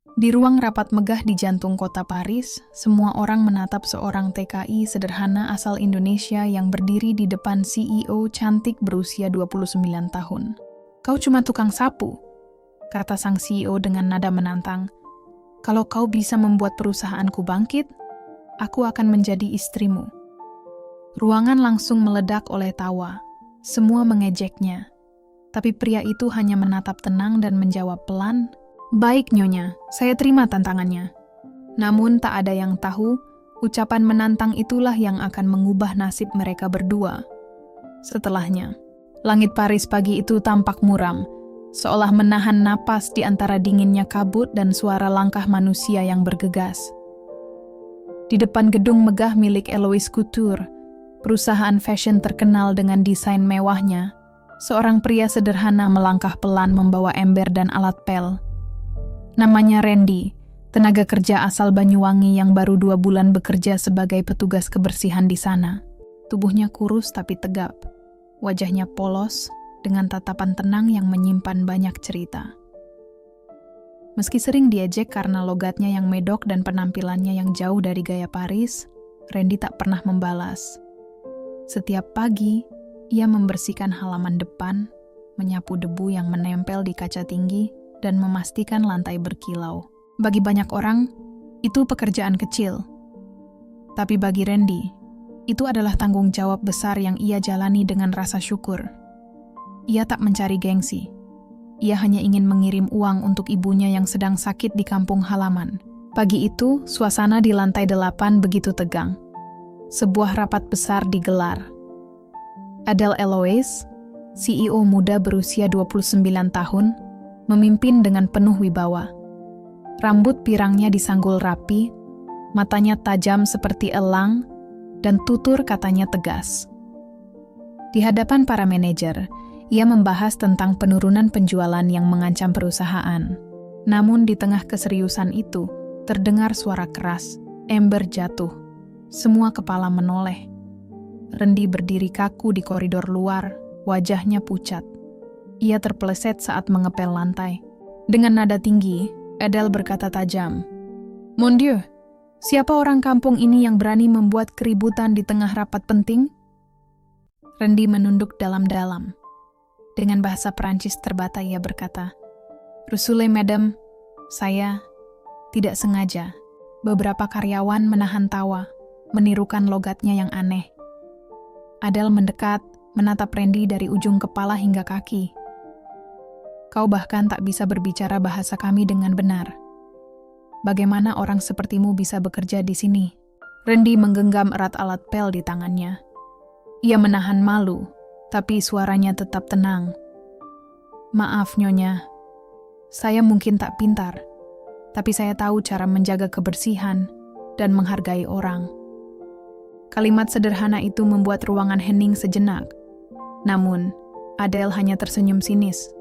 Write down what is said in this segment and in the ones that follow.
Di ruang rapat megah di jantung kota Paris, semua orang menatap seorang TKI sederhana asal Indonesia yang berdiri di depan CEO cantik berusia 29 tahun. "Kau cuma tukang sapu," kata sang CEO dengan nada menantang. "Kalau kau bisa membuat perusahaanku bangkit, aku akan menjadi istrimu." Ruangan langsung meledak oleh tawa. Semua mengejeknya. Tapi pria itu hanya menatap tenang dan menjawab pelan, "Baik, Nyonya, saya terima tantangannya." Namun tak ada yang tahu, ucapan menantang itulah yang akan mengubah nasib mereka berdua. Setelahnya, langit Paris pagi itu tampak muram, seolah menahan napas di antara dinginnya kabut dan suara langkah manusia yang bergegas. Di depan gedung megah milik Eloise Couture, perusahaan fashion terkenal dengan desain mewahnya, seorang pria sederhana melangkah pelan membawa ember dan alat pel. Namanya Randy, tenaga kerja asal Banyuwangi yang baru 2 bulan bekerja sebagai petugas kebersihan di sana. Tubuhnya kurus tapi tegap, wajahnya polos dengan tatapan tenang yang menyimpan banyak cerita. Meski sering diejek karena logatnya yang medok dan penampilannya yang jauh dari gaya Paris, Randy tak pernah membalas. Setiap pagi, ia membersihkan halaman depan, menyapu debu yang menempel di kaca tinggi, dan memastikan lantai berkilau. Bagi banyak orang, itu pekerjaan kecil. Tapi bagi Randy, itu adalah tanggung jawab besar yang ia jalani dengan rasa syukur. Ia tak mencari gengsi. Ia hanya ingin mengirim uang untuk ibunya yang sedang sakit di kampung halaman. Pagi itu, suasana di lantai 8 begitu tegang. Sebuah rapat besar digelar. Adele Eloise, CEO muda berusia 29 tahun, memimpin dengan penuh wibawa. Rambut pirangnya disanggul rapi, matanya tajam seperti elang, dan tutur katanya tegas. Di hadapan para manajer, ia membahas tentang penurunan penjualan yang mengancam perusahaan. Namun di tengah keseriusan itu, terdengar suara keras, ember jatuh. Semua kepala menoleh. Randy berdiri kaku di koridor luar, wajahnya pucat. Ia terpeleset saat mengepel lantai. Dengan nada tinggi, Adele berkata tajam, "Mon Dieu, siapa orang kampung ini yang berani membuat keributan di tengah rapat penting?" Randy menunduk dalam-dalam. Dengan bahasa Perancis terbata ia berkata, "Rusule, Madam, saya tidak sengaja." Beberapa karyawan menahan tawa, menirukan logatnya yang aneh. Adele mendekat, menatap Randy dari ujung kepala hingga kaki. "Kau bahkan tak bisa berbicara bahasa kami dengan benar. Bagaimana orang sepertimu bisa bekerja di sini?" Randy menggenggam erat alat pel di tangannya. Ia menahan malu, tapi suaranya tetap tenang. "Maaf, Nyonya. Saya mungkin tak pintar, tapi saya tahu cara menjaga kebersihan dan menghargai orang." Kalimat sederhana itu membuat ruangan hening sejenak. Namun, Adele hanya tersenyum sinis.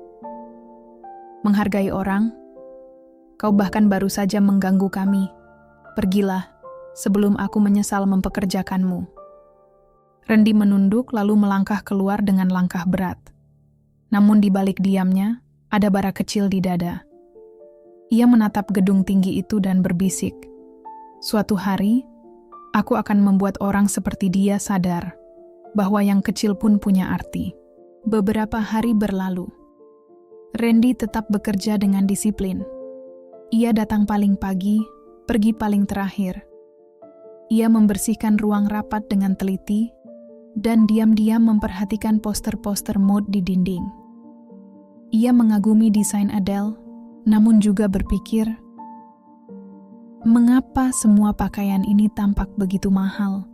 "Menghargai orang? Kau bahkan baru saja mengganggu kami. Pergilah, sebelum aku menyesal mempekerjakanmu." Randy menunduk lalu melangkah keluar dengan langkah berat. Namun di balik diamnya, ada bara kecil di dada. Ia menatap gedung tinggi itu dan berbisik, "Suatu hari, aku akan membuat orang seperti dia sadar bahwa yang kecil pun punya arti." Beberapa hari berlalu. Randy tetap bekerja dengan disiplin. Ia datang paling pagi, pergi paling terakhir. Ia membersihkan ruang rapat dengan teliti, dan diam-diam memperhatikan poster-poster mode di dinding. Ia mengagumi desain Adele, namun juga berpikir, mengapa semua pakaian ini tampak begitu mahal?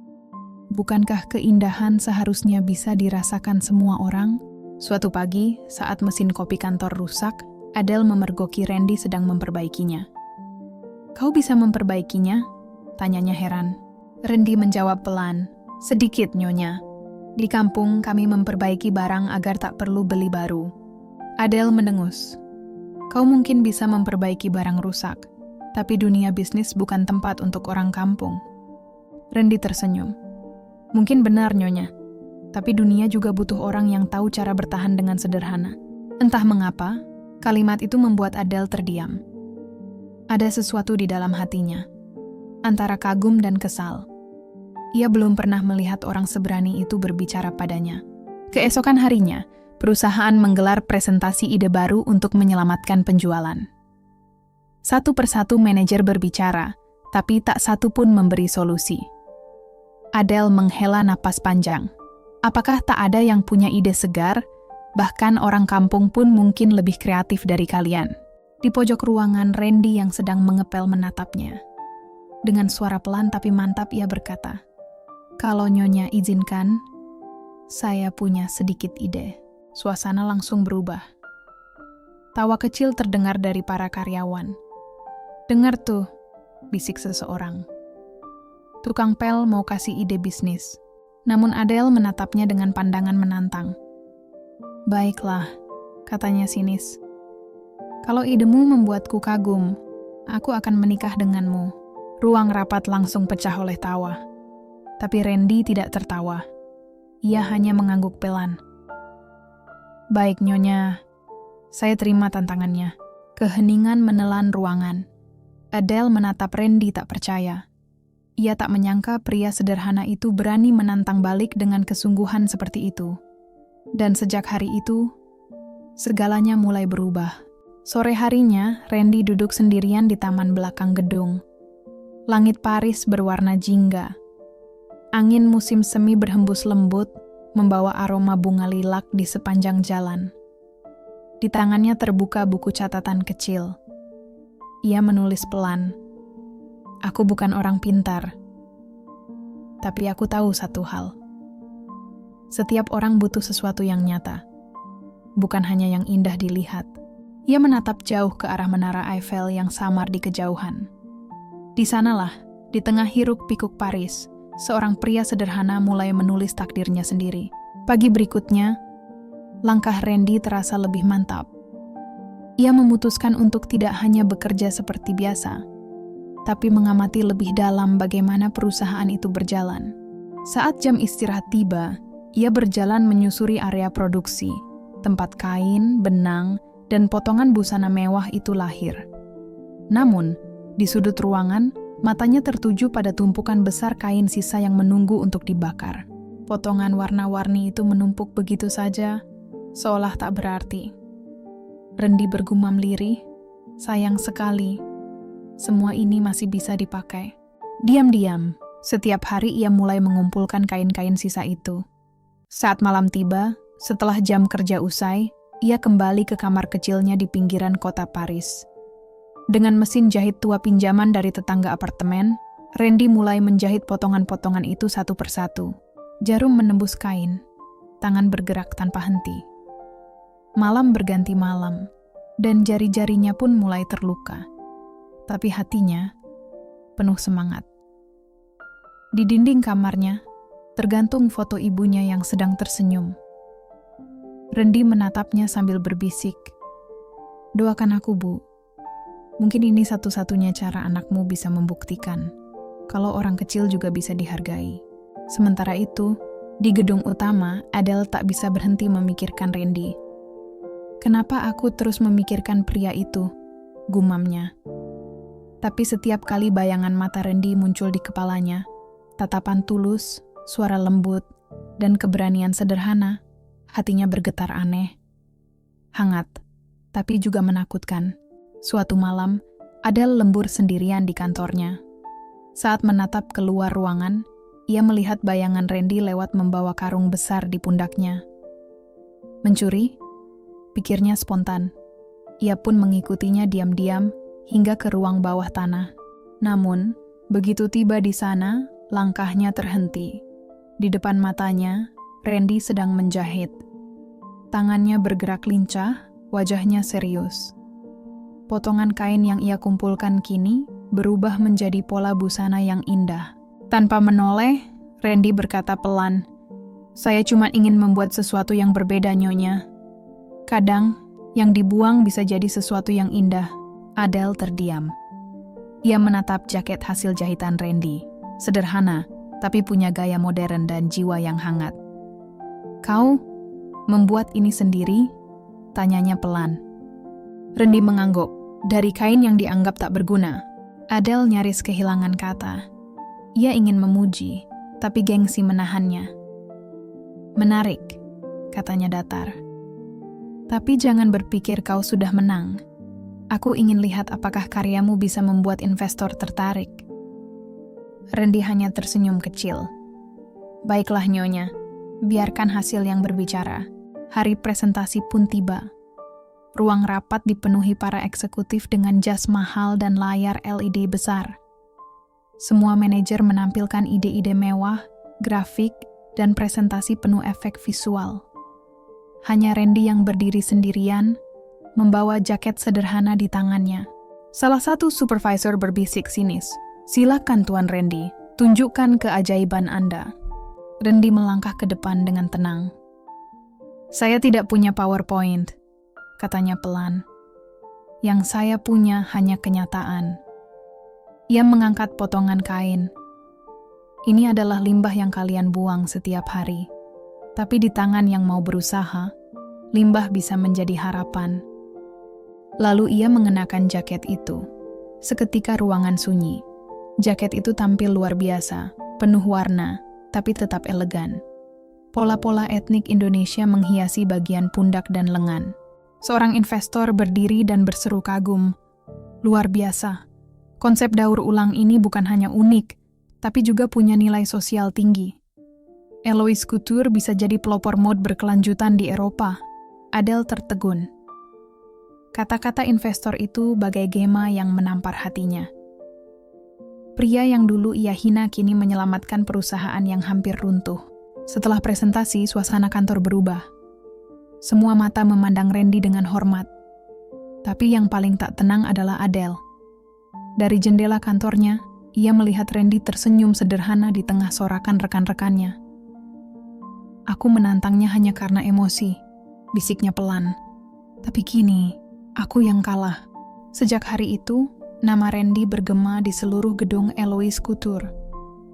Bukankah keindahan seharusnya bisa dirasakan semua orang? Suatu pagi, saat mesin kopi kantor rusak, Adele memergoki Randy sedang memperbaikinya. "Kau bisa memperbaikinya?" tanyanya heran. Randy menjawab pelan, "Sedikit, Nyonya. Di kampung kami memperbaiki barang agar tak perlu beli baru." Adele mendengus. "Kau mungkin bisa memperbaiki barang rusak, tapi dunia bisnis bukan tempat untuk orang kampung." Randy tersenyum. "Mungkin benar, Nyonya. Tapi dunia juga butuh orang yang tahu cara bertahan dengan sederhana." Entah mengapa, kalimat itu membuat Adele terdiam. Ada sesuatu di dalam hatinya, antara kagum dan kesal. Ia belum pernah melihat orang seberani itu berbicara padanya. Keesokan harinya, perusahaan menggelar presentasi ide baru untuk menyelamatkan penjualan. Satu persatu manajer berbicara, tapi tak satu pun memberi solusi. Adele menghela napas panjang. Apakah tak ada yang punya ide segar? Bahkan orang kampung pun mungkin lebih kreatif dari kalian. Di pojok ruangan, Randy yang sedang mengepel menatapnya. Dengan suara pelan tapi mantap ia berkata, "Kalau Nyonya izinkan, saya punya sedikit ide." Suasana langsung berubah. Tawa kecil terdengar dari para karyawan. "Dengar tuh," bisik seseorang. Tukang pel mau kasih ide bisnis. Namun Adele menatapnya dengan pandangan menantang. "Baiklah," katanya sinis. "Kalau idemu membuatku kagum, aku akan menikah denganmu." Ruang rapat langsung pecah oleh tawa. Tapi Randy tidak tertawa. Ia hanya mengangguk pelan. "Baik, Nyonya. Saya terima tantangannya." Keheningan menelan ruangan. Adele menatap Randy tak percaya. Ia tak menyangka pria sederhana itu berani menantang balik dengan kesungguhan seperti itu. Dan sejak hari itu, segalanya mulai berubah. Sore harinya, Randy duduk sendirian di taman belakang gedung. Langit Paris berwarna jingga. Angin musim semi berhembus lembut, membawa aroma bunga lilac di sepanjang jalan. Di tangannya terbuka buku catatan kecil. Ia menulis pelan, "Aku bukan orang pintar, tapi aku tahu satu hal. Setiap orang butuh sesuatu yang nyata, bukan hanya yang indah dilihat." Ia menatap jauh ke arah menara Eiffel yang samar di kejauhan. Di sanalah, di tengah hiruk-pikuk Paris, seorang pria sederhana mulai menulis takdirnya sendiri. Pagi berikutnya, langkah Randy terasa lebih mantap. Ia memutuskan untuk tidak hanya bekerja seperti biasa, tapi mengamati lebih dalam bagaimana perusahaan itu berjalan. Saat jam istirahat tiba, ia berjalan menyusuri area produksi, tempat kain, benang, dan potongan busana mewah itu lahir. Namun, di sudut ruangan, matanya tertuju pada tumpukan besar kain sisa yang menunggu untuk dibakar. Potongan warna-warni itu menumpuk begitu saja, seolah tak berarti. Randy bergumam lirih, sayang sekali, semua ini masih bisa dipakai. Diam-diam, setiap hari ia mulai mengumpulkan kain-kain sisa itu. Saat malam tiba, setelah jam kerja usai, ia kembali ke kamar kecilnya di pinggiran kota Paris. Dengan mesin jahit tua pinjaman dari tetangga apartemen, Randy mulai menjahit potongan-potongan itu satu persatu. Jarum menembus kain, tangan bergerak tanpa henti. Malam berganti malam, dan jari-jarinya pun mulai terluka. Tapi hatinya penuh semangat. Di dinding kamarnya, tergantung foto ibunya yang sedang tersenyum. Randy menatapnya sambil berbisik, "Doakan aku, Bu. Mungkin ini satu-satunya cara anakmu bisa membuktikan kalau orang kecil juga bisa dihargai." Sementara itu, di gedung utama, Adele tak bisa berhenti memikirkan Randy. "Kenapa aku terus memikirkan pria itu?" gumamnya. Tapi setiap kali bayangan mata Randy muncul di kepalanya, tatapan tulus, suara lembut, dan keberanian sederhana, hatinya bergetar aneh. Hangat, tapi juga menakutkan. Suatu malam, Adele lembur sendirian di kantornya. Saat menatap keluar ruangan, ia melihat bayangan Randy lewat membawa karung besar di pundaknya. Mencuri? Pikirnya spontan. Ia pun mengikutinya diam-diam hingga ke ruang bawah tanah. Namun, begitu tiba di sana, langkahnya terhenti. Di depan matanya, Randy sedang menjahit. Tangannya bergerak lincah, wajahnya serius. Potongan kain yang ia kumpulkan kini berubah menjadi pola busana yang indah. Tanpa menoleh, Randy berkata pelan, "Saya cuma ingin membuat sesuatu yang berbeda, Nyonya. Kadang, yang dibuang bisa jadi sesuatu yang indah." Adele terdiam. Ia menatap jaket hasil jahitan Randy. Sederhana, tapi punya gaya modern dan jiwa yang hangat. "Kau membuat ini sendiri?" tanyanya pelan. Randy mengangguk. Dari kain yang dianggap tak berguna, Adele nyaris kehilangan kata. Ia ingin memuji, tapi gengsi menahannya. Menarik, katanya datar. Tapi jangan berpikir kau sudah menang. Aku ingin lihat apakah karyamu bisa membuat investor tertarik. Randy hanya tersenyum kecil. Baiklah nyonya, biarkan hasil yang berbicara. Hari presentasi pun tiba. Ruang rapat dipenuhi para eksekutif dengan jas mahal dan layar LED besar. Semua manajer menampilkan ide-ide mewah, grafik, dan presentasi penuh efek visual. Hanya Randy yang berdiri sendirian, membawa jaket sederhana di tangannya. Salah satu supervisor berbisik sinis, "Silakan Tuan Randy, tunjukkan keajaiban Anda." Randy melangkah ke depan dengan tenang. "Saya tidak punya PowerPoint," katanya pelan. "Yang saya punya hanya kenyataan." Ia mengangkat potongan kain. "Ini adalah limbah yang kalian buang setiap hari. Tapi di tangan yang mau berusaha, limbah bisa menjadi harapan." Lalu ia mengenakan jaket itu. Seketika ruangan sunyi. Jaket itu tampil luar biasa, penuh warna, tapi tetap elegan. Pola-pola etnik Indonesia menghiasi bagian pundak dan lengan. Seorang investor berdiri dan berseru kagum. "Luar biasa. Konsep daur ulang ini bukan hanya unik, tapi juga punya nilai sosial tinggi. Eloise Couture bisa jadi pelopor mode berkelanjutan di Eropa." Adele tertegun. Kata-kata investor itu bagai gema yang menampar hatinya. Pria yang dulu ia hina kini menyelamatkan perusahaan yang hampir runtuh. Setelah presentasi, suasana kantor berubah. Semua mata memandang Randy dengan hormat. Tapi yang paling tak tenang adalah Adele. Dari jendela kantornya, ia melihat Randy tersenyum sederhana di tengah sorakan rekan-rekannya. "Aku menantangnya hanya karena emosi," bisiknya pelan. "Tapi kini, aku yang kalah." Sejak hari itu, nama Randy bergema di seluruh gedung Eloise Couture.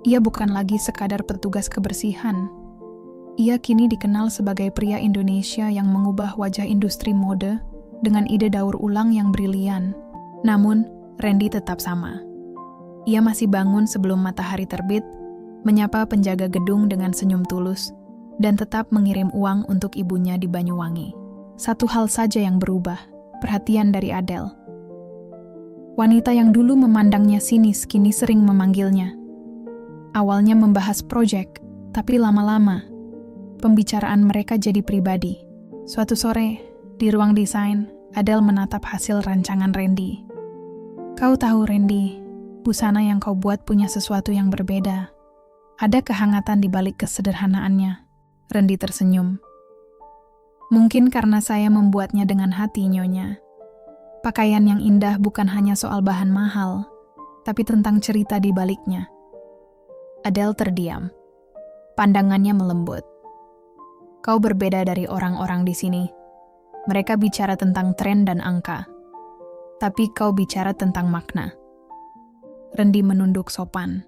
Ia bukan lagi sekadar petugas kebersihan. Ia kini dikenal sebagai pria Indonesia yang mengubah wajah industri mode dengan ide daur ulang yang brilian. Namun, Randy tetap sama. Ia masih bangun sebelum matahari terbit, menyapa penjaga gedung dengan senyum tulus, dan tetap mengirim uang untuk ibunya di Banyuwangi. Satu hal saja yang berubah, perhatian dari Adele. Wanita yang dulu memandangnya sinis kini sering memanggilnya. Awalnya membahas proyek, tapi lama-lama pembicaraan mereka jadi pribadi. Suatu sore, di ruang desain, Adele menatap hasil rancangan Randy. "Kau tahu Randy, busana yang kau buat punya sesuatu yang berbeda. Ada kehangatan di balik kesederhanaannya." Randy tersenyum. "Mungkin karena saya membuatnya dengan hati, Nyonya. Pakaian yang indah bukan hanya soal bahan mahal, tapi tentang cerita di baliknya." Adele terdiam. Pandangannya melembut. "Kau berbeda dari orang-orang di sini. Mereka bicara tentang tren dan angka. Tapi kau bicara tentang makna." Randy menunduk sopan.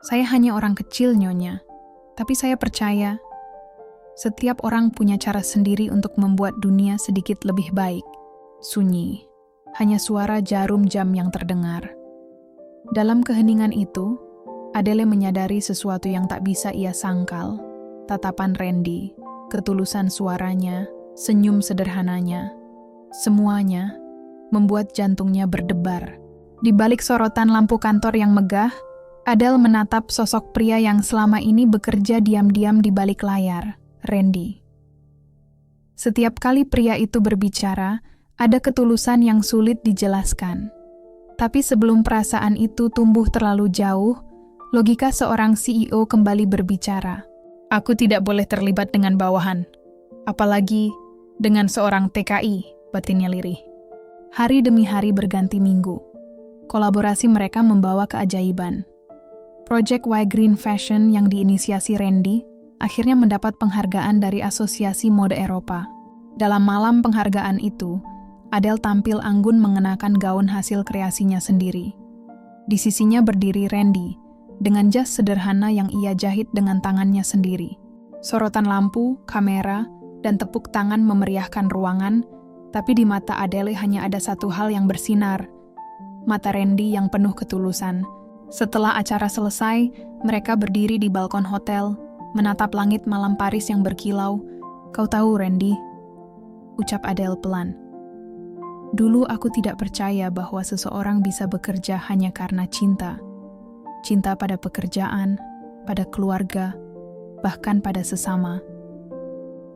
"Saya hanya orang kecil, Nyonya. Tapi saya percaya, setiap orang punya cara sendiri untuk membuat dunia sedikit lebih baik." Sunyi. Hanya suara jarum jam yang terdengar. Dalam keheningan itu, Adele menyadari sesuatu yang tak bisa ia sangkal. Tatapan Randy, ketulusan suaranya, senyum sederhananya. Semuanya membuat jantungnya berdebar. Di balik sorotan lampu kantor yang megah, Adele menatap sosok pria yang selama ini bekerja diam-diam di balik layar, Randy. Setiap kali pria itu berbicara, ada ketulusan yang sulit dijelaskan. Tapi sebelum perasaan itu tumbuh terlalu jauh, logika seorang CEO kembali berbicara. "Aku tidak boleh terlibat dengan bawahan, apalagi dengan seorang TKI," batinnya lirih. Hari demi hari berganti minggu. Kolaborasi mereka membawa keajaiban. Project Y Green Fashion yang diinisiasi Randy akhirnya mendapat penghargaan dari Asosiasi Mode Eropa. Dalam malam penghargaan itu, Adele tampil anggun mengenakan gaun hasil kreasinya sendiri. Di sisinya berdiri Randy, dengan jas sederhana yang ia jahit dengan tangannya sendiri. Sorotan lampu, kamera, dan tepuk tangan memeriahkan ruangan, Tapi di mata Adele hanya ada satu hal yang bersinar. Mata Randy yang penuh ketulusan. Setelah acara selesai, mereka berdiri di balkon hotel, menatap langit malam Paris yang berkilau. "Kau tahu, Randy," ucap Adele pelan. "Dulu aku tidak percaya bahwa seseorang bisa bekerja hanya karena cinta. Cinta pada pekerjaan, pada keluarga, bahkan pada sesama."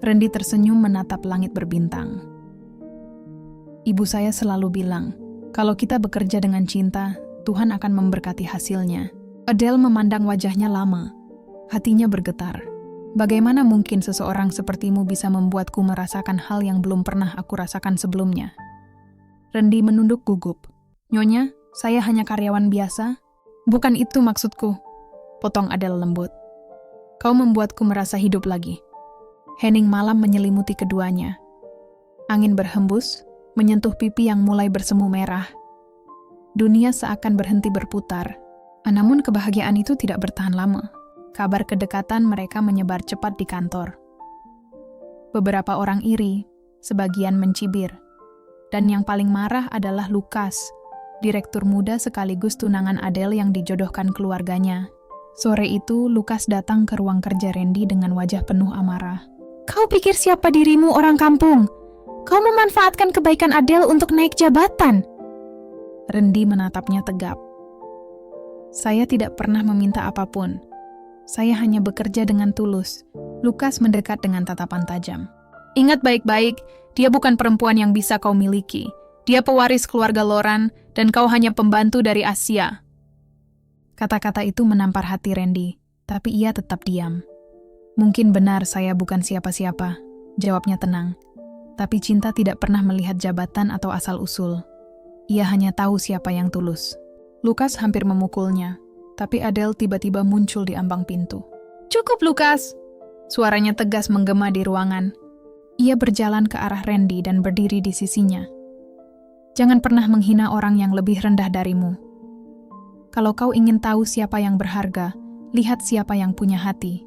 Randy tersenyum menatap langit berbintang. "Ibu saya selalu bilang, kalau kita bekerja dengan cinta, Tuhan akan memberkati hasilnya." Adele memandang wajahnya lama. Hatinya bergetar. Bagaimana mungkin seseorang sepertimu bisa membuatku merasakan hal yang belum pernah aku rasakan sebelumnya? Randy menunduk gugup. "Nyonya, saya hanya karyawan biasa." "Bukan itu maksudku," potong Adele lembut. "Kau membuatku merasa hidup lagi." Hening malam menyelimuti keduanya. Angin berhembus, menyentuh pipi yang mulai bersemu merah. Dunia seakan berhenti berputar. Namun kebahagiaan itu tidak bertahan lama. Kabar kedekatan mereka menyebar cepat di kantor. Beberapa orang iri, sebagian mencibir. Dan yang paling marah adalah Lucas, direktur muda sekaligus tunangan Adele yang dijodohkan keluarganya. Sore itu, Lucas datang ke ruang kerja Randy dengan wajah penuh amarah. "Kau pikir siapa dirimu, orang kampung? Kau memanfaatkan kebaikan Adele untuk naik jabatan." Randy menatapnya tegap. "Saya tidak pernah meminta apapun. Saya hanya bekerja dengan tulus." Lucas mendekat dengan tatapan tajam. "Ingat baik-baik, dia bukan perempuan yang bisa kau miliki. Dia pewaris keluarga Loran, dan kau hanya pembantu dari Asia." Kata-kata itu menampar hati Randy, tapi ia tetap diam. "Mungkin benar saya bukan siapa-siapa," jawabnya tenang. Tapi cinta tidak pernah melihat jabatan atau asal-usul. Ia hanya tahu siapa yang tulus. Lucas hampir memukulnya, tapi Adele tiba-tiba muncul di ambang pintu. "Cukup, Lucas!" Suaranya tegas menggema di ruangan. Ia berjalan ke arah Randy dan berdiri di sisinya. "Jangan pernah menghina orang yang lebih rendah darimu. Kalau kau ingin tahu siapa yang berharga, lihat siapa yang punya hati."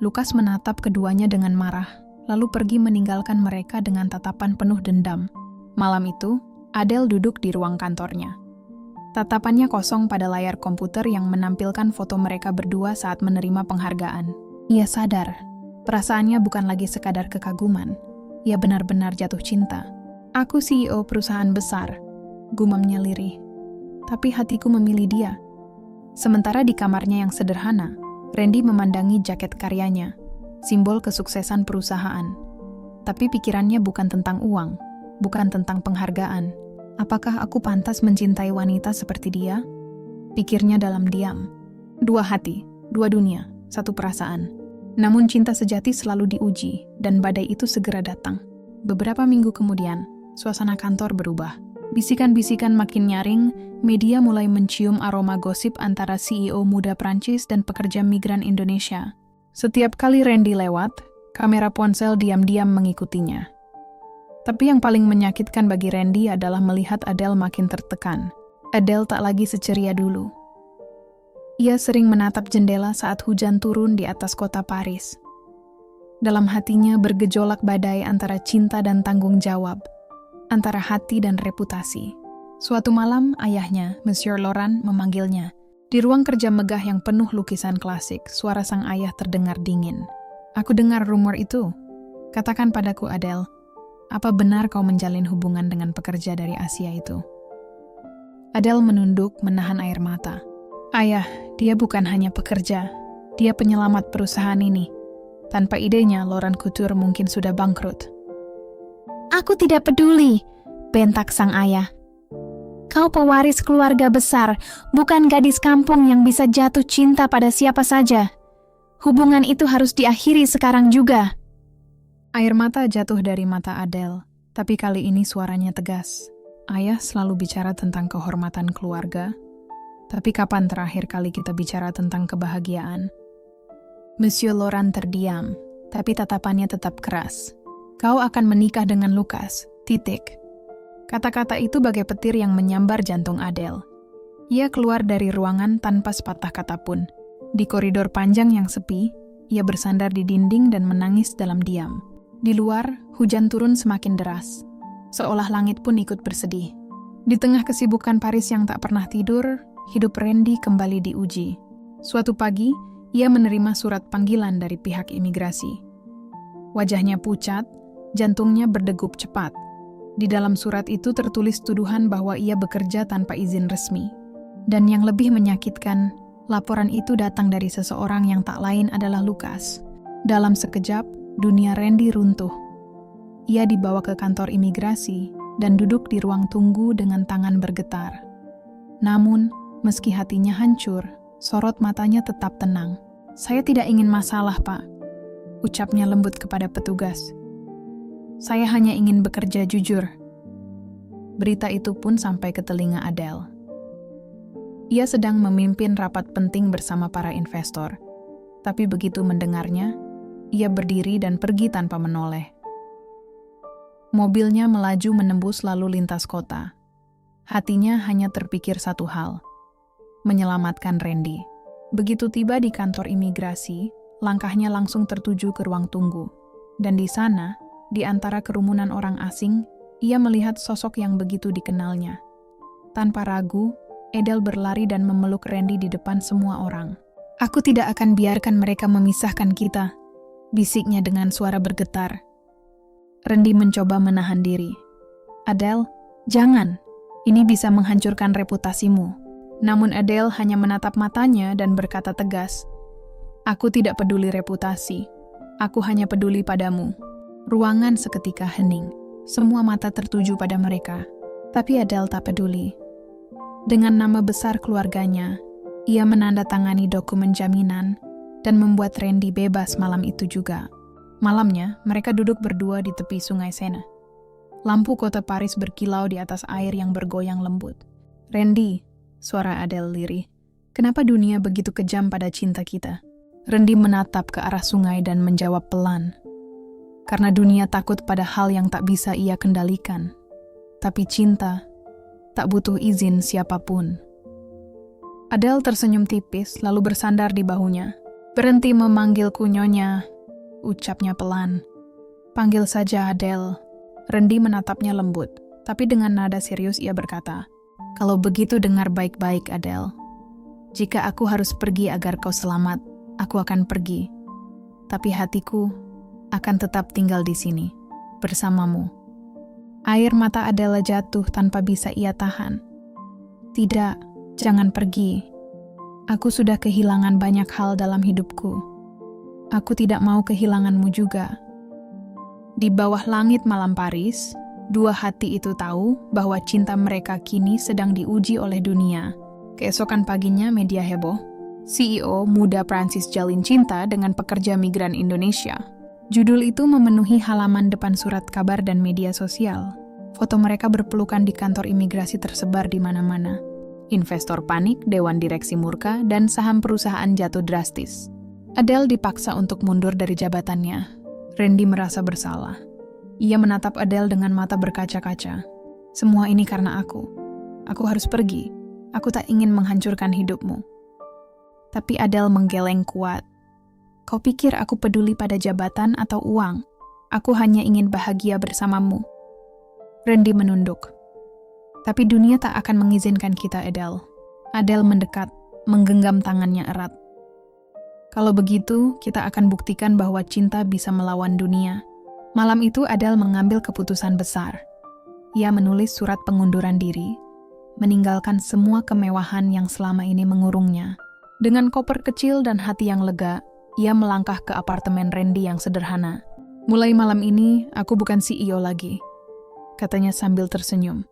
Lucas menatap keduanya dengan marah, lalu pergi meninggalkan mereka dengan tatapan penuh dendam. Malam itu, Adele duduk di ruang kantornya. Tatapannya kosong pada layar komputer yang menampilkan foto mereka berdua saat menerima penghargaan. Ia sadar, perasaannya bukan lagi sekadar kekaguman. Ia benar-benar jatuh cinta. "Aku CEO perusahaan besar," gumamnya lirih. "Tapi hatiku memilih dia." Sementara di kamarnya yang sederhana, Randy memandangi jaket karyanya, simbol kesuksesan perusahaan. Tapi pikirannya bukan tentang uang, bukan tentang penghargaan. "Apakah aku pantas mencintai wanita seperti dia?" pikirnya dalam diam. Dua hati, dua dunia, satu perasaan. Namun cinta sejati selalu diuji, dan badai itu segera datang. Beberapa minggu kemudian, suasana kantor berubah. Bisikan-bisikan makin nyaring, media mulai mencium aroma gosip antara CEO muda Prancis dan pekerja migran Indonesia. Setiap kali Randy lewat, kamera ponsel diam-diam mengikutinya. Tapi yang paling menyakitkan bagi Randy adalah melihat Adele makin tertekan. Adele tak lagi seceria dulu. Ia sering menatap jendela saat hujan turun di atas kota Paris. Dalam hatinya bergejolak badai antara cinta dan tanggung jawab, antara hati dan reputasi. Suatu malam, ayahnya, Monsieur Laurent, memanggilnya. Di ruang kerja megah yang penuh lukisan klasik, suara sang ayah terdengar dingin. "Aku dengar rumor itu. Katakan padaku, Adele, apa benar kau menjalin hubungan dengan pekerja dari Asia itu?" Adele menunduk, menahan air mata. "Ayah, dia bukan hanya pekerja. Dia penyelamat perusahaan ini. Tanpa idenya, Laurent Couture mungkin sudah bangkrut." "Aku tidak peduli," bentak sang ayah. "Kau pewaris keluarga besar, bukan gadis kampung yang bisa jatuh cinta pada siapa saja. Hubungan itu harus diakhiri sekarang juga." Air mata jatuh dari mata Adele, tapi kali ini suaranya tegas. Ayah selalu bicara tentang kehormatan keluarga, tapi kapan terakhir kali kita bicara tentang kebahagiaan? Monsieur Laurent terdiam, tapi tatapannya tetap keras. "Kau akan menikah dengan Lucas, titik." Kata-kata itu bagai petir yang menyambar jantung Adele. Ia keluar dari ruangan tanpa sepatah kata pun. Di koridor panjang yang sepi, ia bersandar di dinding dan menangis dalam diam. Di luar, hujan turun semakin deras, seolah langit pun ikut bersedih. Di tengah kesibukan Paris yang tak pernah tidur, hidup Randy kembali diuji. Suatu pagi, ia menerima surat panggilan dari pihak imigrasi. Wajahnya pucat, jantungnya berdegup cepat. Di dalam surat itu tertulis tuduhan bahwa ia bekerja tanpa izin resmi. Dan yang lebih menyakitkan, laporan itu datang dari seseorang yang tak lain adalah Lucas. Dalam sekejap, dunia Randy runtuh. Ia dibawa ke kantor imigrasi dan duduk di ruang tunggu dengan tangan bergetar. Namun, meski hatinya hancur, sorot matanya tetap tenang. "Saya tidak ingin masalah, Pak," ucapnya lembut kepada petugas. "Saya hanya ingin bekerja jujur." Berita itu pun sampai ke telinga Adele. Ia sedang memimpin rapat penting bersama para investor. Tapi begitu mendengarnya, ia berdiri dan pergi tanpa menoleh. Mobilnya melaju menembus lalu lintas kota. Hatinya hanya terpikir satu hal, menyelamatkan Randy. Begitu tiba di kantor imigrasi, langkahnya langsung tertuju ke ruang tunggu. Dan di sana, di antara kerumunan orang asing, ia melihat sosok yang begitu dikenalnya. Tanpa ragu, Adele berlari dan memeluk Randy di depan semua orang. "Aku tidak akan biarkan mereka memisahkan kita," bisiknya dengan suara bergetar. Randy mencoba menahan diri. "Adele, jangan. Ini bisa menghancurkan reputasimu." Namun Adele hanya menatap matanya dan berkata tegas, "Aku tidak peduli reputasi. Aku hanya peduli padamu." Ruangan seketika hening. Semua mata tertuju pada mereka. Tapi Adele tak peduli. Dengan nama besar keluarganya, ia menandatangani dokumen jaminan dan membuat Randy bebas malam itu juga. Malamnya, mereka duduk berdua di tepi sungai Sena. Lampu kota Paris berkilau di atas air yang bergoyang lembut. "Randy," suara Adele lirih, "kenapa dunia begitu kejam pada cinta kita?" Randy menatap ke arah sungai dan menjawab pelan. "Karena dunia takut pada hal yang tak bisa ia kendalikan. Tapi cinta tak butuh izin siapapun." Adele tersenyum tipis lalu bersandar di bahunya. "Berhenti memanggilku Nyonya," ucapnya pelan. "Panggil saja Adele." Randy menatapnya lembut, tapi dengan nada serius ia berkata, "Kalau begitu dengar baik-baik, Adele. Jika aku harus pergi agar kau selamat, aku akan pergi. Tapi hatiku akan tetap tinggal di sini, bersamamu." Air mata Adele jatuh tanpa bisa ia tahan. "Tidak, jangan pergi. Aku sudah kehilangan banyak hal dalam hidupku. Aku tidak mau kehilanganmu juga." Di bawah langit malam Paris, dua hati itu tahu bahwa cinta mereka kini sedang diuji oleh dunia. Keesokan paginya media heboh. CEO muda Prancis jalin cinta dengan pekerja migran Indonesia. Judul itu memenuhi halaman depan surat kabar dan media sosial. Foto mereka berpelukan di kantor imigrasi tersebar di mana-mana. Investor panik, dewan direksi murka, dan saham perusahaan jatuh drastis. Adele dipaksa untuk mundur dari jabatannya. Randy merasa bersalah. Ia menatap Adele dengan mata berkaca-kaca. "Semua ini karena aku. Aku harus pergi. Aku tak ingin menghancurkan hidupmu." Tapi Adele menggeleng kuat. "Kau pikir aku peduli pada jabatan atau uang? Aku hanya ingin bahagia bersamamu." Randy menunduk. "Tapi dunia tak akan mengizinkan kita, Adele." Adele mendekat, menggenggam tangannya erat. "Kalau begitu, kita akan buktikan bahwa cinta bisa melawan dunia." Malam itu Adele mengambil keputusan besar. Ia menulis surat pengunduran diri, meninggalkan semua kemewahan yang selama ini mengurungnya. Dengan koper kecil dan hati yang lega, ia melangkah ke apartemen Randy yang sederhana. "Mulai malam ini, aku bukan CEO lagi," katanya sambil tersenyum.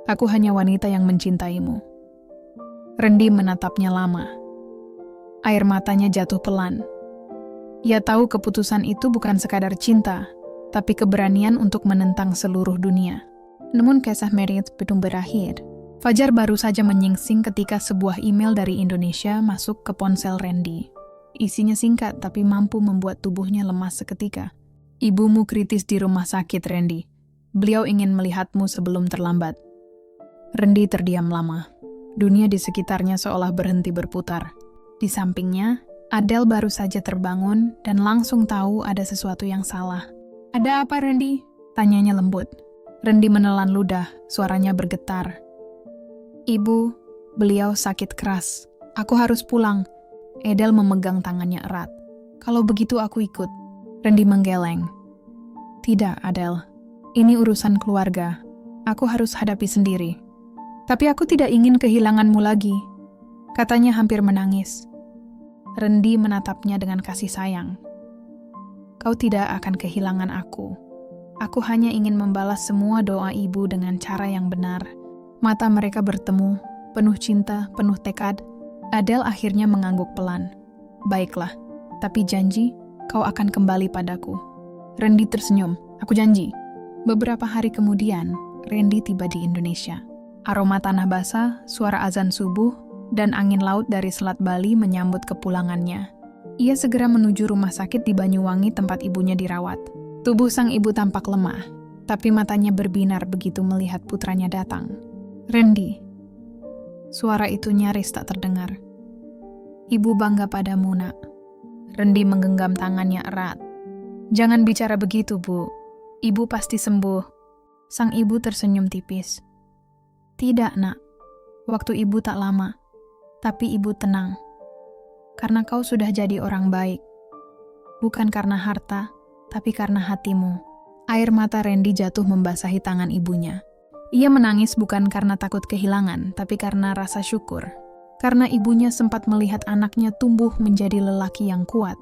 "Aku hanya wanita yang mencintaimu." Randy menatapnya lama. Air matanya jatuh pelan. Ia tahu keputusan itu bukan sekadar cinta, tapi keberanian untuk menentang seluruh dunia. Namun kisah Meredith belum berakhir. Fajar baru saja menyingsing ketika sebuah email dari Indonesia masuk ke ponsel Randy. Isinya singkat tapi mampu membuat tubuhnya lemas seketika. "Ibumu kritis di rumah sakit, Randy. Beliau ingin melihatmu sebelum terlambat." Randy terdiam lama. Dunia di sekitarnya seolah berhenti berputar. Di sampingnya, Adele baru saja terbangun dan langsung tahu ada sesuatu yang salah. Ada apa, Randy? Tanyanya lembut. Randy menelan ludah, suaranya bergetar. Ibu, beliau sakit keras. Aku harus pulang. Adele memegang tangannya erat. Kalau begitu aku ikut. Randy menggeleng. Tidak, Adele. Ini urusan keluarga. Aku harus hadapi sendiri. Tapi aku tidak ingin kehilanganmu lagi. Katanya hampir menangis. Randy menatapnya dengan kasih sayang. Kau tidak akan kehilangan aku. Aku hanya ingin membalas semua doa ibu dengan cara yang benar. Mata mereka bertemu, penuh cinta, penuh tekad. Adele akhirnya mengangguk pelan. Baiklah, tapi janji kau akan kembali padaku. Randy tersenyum. Aku janji. Beberapa hari kemudian, Randy tiba di Indonesia. Aroma tanah basah, suara azan subuh, dan angin laut dari Selat Bali menyambut kepulangannya. Ia segera menuju rumah sakit di Banyuwangi tempat ibunya dirawat. Tubuh sang ibu tampak lemah, tapi matanya berbinar begitu melihat putranya datang. Randy. Suara itu nyaris tak terdengar. Ibu bangga padamu, nak. Randy menggenggam tangannya erat. Jangan bicara begitu, Bu. Ibu pasti sembuh. Sang ibu tersenyum tipis. Tidak, nak. Waktu ibu tak lama. Tapi ibu tenang. Karena kau sudah jadi orang baik. Bukan karena harta, tapi karena hatimu. Air mata Randy jatuh membasahi tangan ibunya. Ia menangis bukan karena takut kehilangan, tapi karena rasa syukur. Karena ibunya sempat melihat anaknya tumbuh menjadi lelaki yang kuat,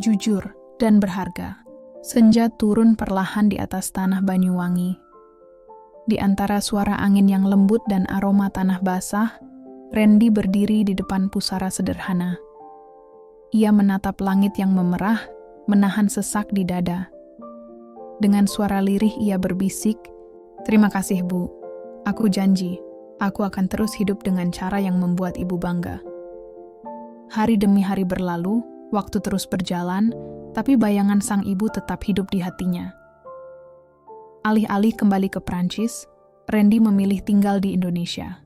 jujur, dan berharga. Senja turun perlahan di atas tanah Banyuwangi. Di antara suara angin yang lembut dan aroma tanah basah, Randy berdiri di depan pusara sederhana. Ia menatap langit yang memerah, menahan sesak di dada. Dengan suara lirih ia berbisik, "Terima kasih, Bu. Aku janji, aku akan terus hidup dengan cara yang membuat Ibu bangga." Hari demi hari berlalu, waktu terus berjalan, tapi bayangan sang ibu tetap hidup di hatinya. Alih-alih kembali ke Prancis, Randy memilih tinggal di Indonesia.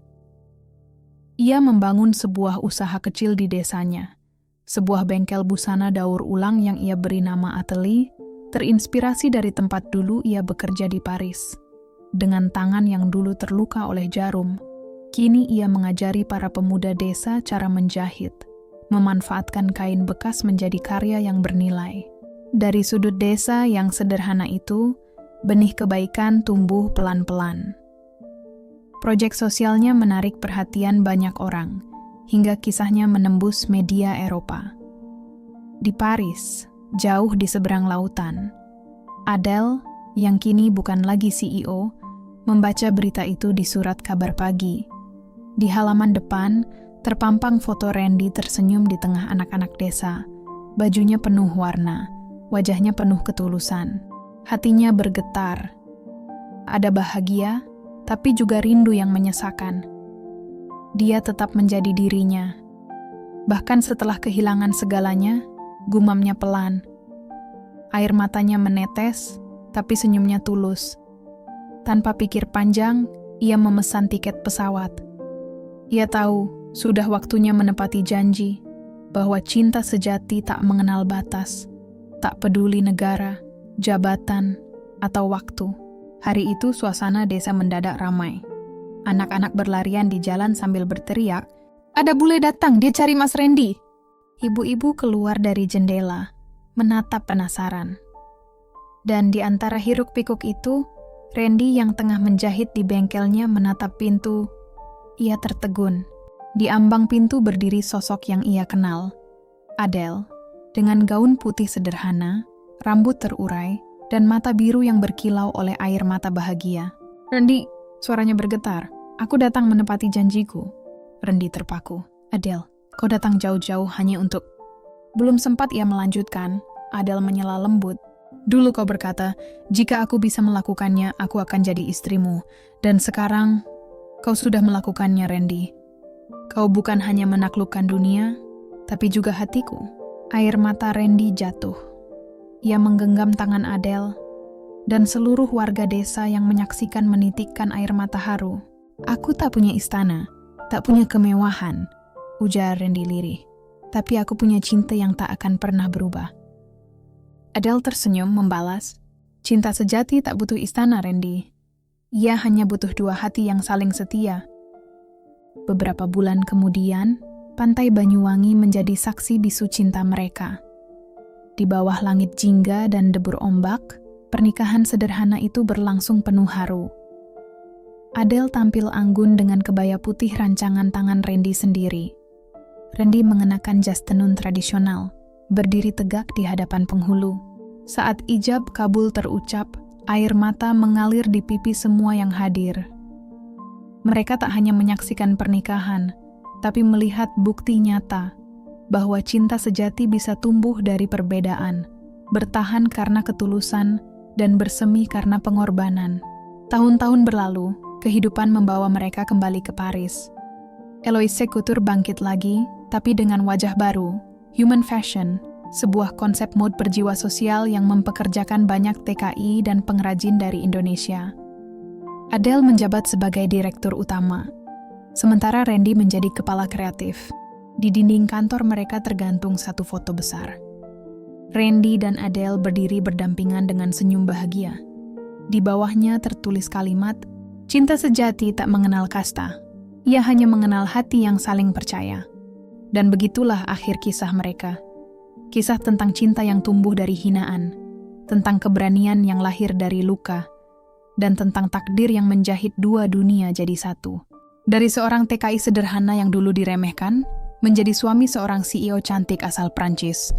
Ia membangun sebuah usaha kecil di desanya. Sebuah bengkel busana daur ulang yang ia beri nama Atelier, terinspirasi dari tempat dulu ia bekerja di Paris. Dengan tangan yang dulu terluka oleh jarum, kini ia mengajari para pemuda desa cara menjahit, memanfaatkan kain bekas menjadi karya yang bernilai. Dari sudut desa yang sederhana itu, benih kebaikan tumbuh pelan-pelan. Proyek sosialnya menarik perhatian banyak orang, hingga kisahnya menembus media Eropa. Di Paris, jauh di seberang lautan, Adele, yang kini bukan lagi CEO, membaca berita itu di surat kabar pagi. Di halaman depan, terpampang foto Randy tersenyum di tengah anak-anak desa. Bajunya penuh warna, wajahnya penuh ketulusan. Hatinya bergetar. Ada bahagia, tapi juga rindu yang menyesakan. Dia tetap menjadi dirinya. Bahkan setelah kehilangan segalanya, gumamnya pelan. Air matanya menetes, tapi senyumnya tulus. Tanpa pikir panjang, ia memesan tiket pesawat. Ia tahu, sudah waktunya menepati janji, bahwa cinta sejati tak mengenal batas, tak peduli negara, jabatan, atau waktu. Hari itu suasana desa mendadak ramai. Anak-anak berlarian di jalan sambil berteriak, "Ada bule datang, dia cari Mas Randy." Ibu-ibu keluar dari jendela, menatap penasaran. Dan di antara hiruk-pikuk itu, Randy yang tengah menjahit di bengkelnya menatap pintu. Ia tertegun. Di ambang pintu berdiri sosok yang ia kenal. Adele, dengan gaun putih sederhana, rambut terurai, dan mata biru yang berkilau oleh air mata bahagia. "Randy," suaranya bergetar. "Aku datang menepati janjiku." Randy terpaku. "Adele, kau datang jauh-jauh hanya untuk..." Belum sempat ia melanjutkan, Adele menyela lembut. "Dulu kau berkata, jika aku bisa melakukannya, aku akan jadi istrimu. Dan sekarang, kau sudah melakukannya, Randy. Kau bukan hanya menaklukkan dunia, tapi juga hatiku." Air mata Randy jatuh. Ia menggenggam tangan Adele, dan seluruh warga desa yang menyaksikan menitikkan air mata haru. "Aku tak punya istana, tak punya kemewahan," ujar Randy lirih. "Tapi aku punya cinta yang tak akan pernah berubah." Adele tersenyum membalas, Cinta sejati tak butuh istana, Randy. Ia hanya butuh dua hati yang saling setia. Beberapa bulan kemudian, Pantai Banyuwangi menjadi saksi bisu cinta mereka. Di bawah langit jingga dan debur ombak, pernikahan sederhana itu berlangsung penuh haru. Adele tampil anggun dengan kebaya putih rancangan tangan Randy sendiri. Randy mengenakan jas tenun tradisional, berdiri tegak di hadapan penghulu. Saat ijab kabul terucap, air mata mengalir di pipi semua yang hadir. Mereka tak hanya menyaksikan pernikahan, tapi melihat bukti nyata bahwa cinta sejati bisa tumbuh dari perbedaan, bertahan karena ketulusan, dan bersemi karena pengorbanan. Tahun-tahun berlalu, kehidupan membawa mereka kembali ke Paris. Eloise Couture bangkit lagi, tapi dengan wajah baru, Human Fashion, sebuah konsep mode berjiwa sosial yang mempekerjakan banyak TKI dan pengrajin dari Indonesia. Adele menjabat sebagai direktur utama, sementara Randy menjadi kepala kreatif. Di dinding kantor mereka tergantung satu foto besar. Randy dan Adele berdiri berdampingan dengan senyum bahagia. Di bawahnya tertulis kalimat, "Cinta sejati tak mengenal kasta. Ia hanya mengenal hati yang saling percaya." Dan begitulah akhir kisah mereka. Kisah tentang cinta yang tumbuh dari hinaan, tentang keberanian yang lahir dari luka, dan tentang takdir yang menjahit dua dunia jadi satu. Dari seorang TKI sederhana yang dulu diremehkan, menjadi suami seorang CEO cantik asal Prancis.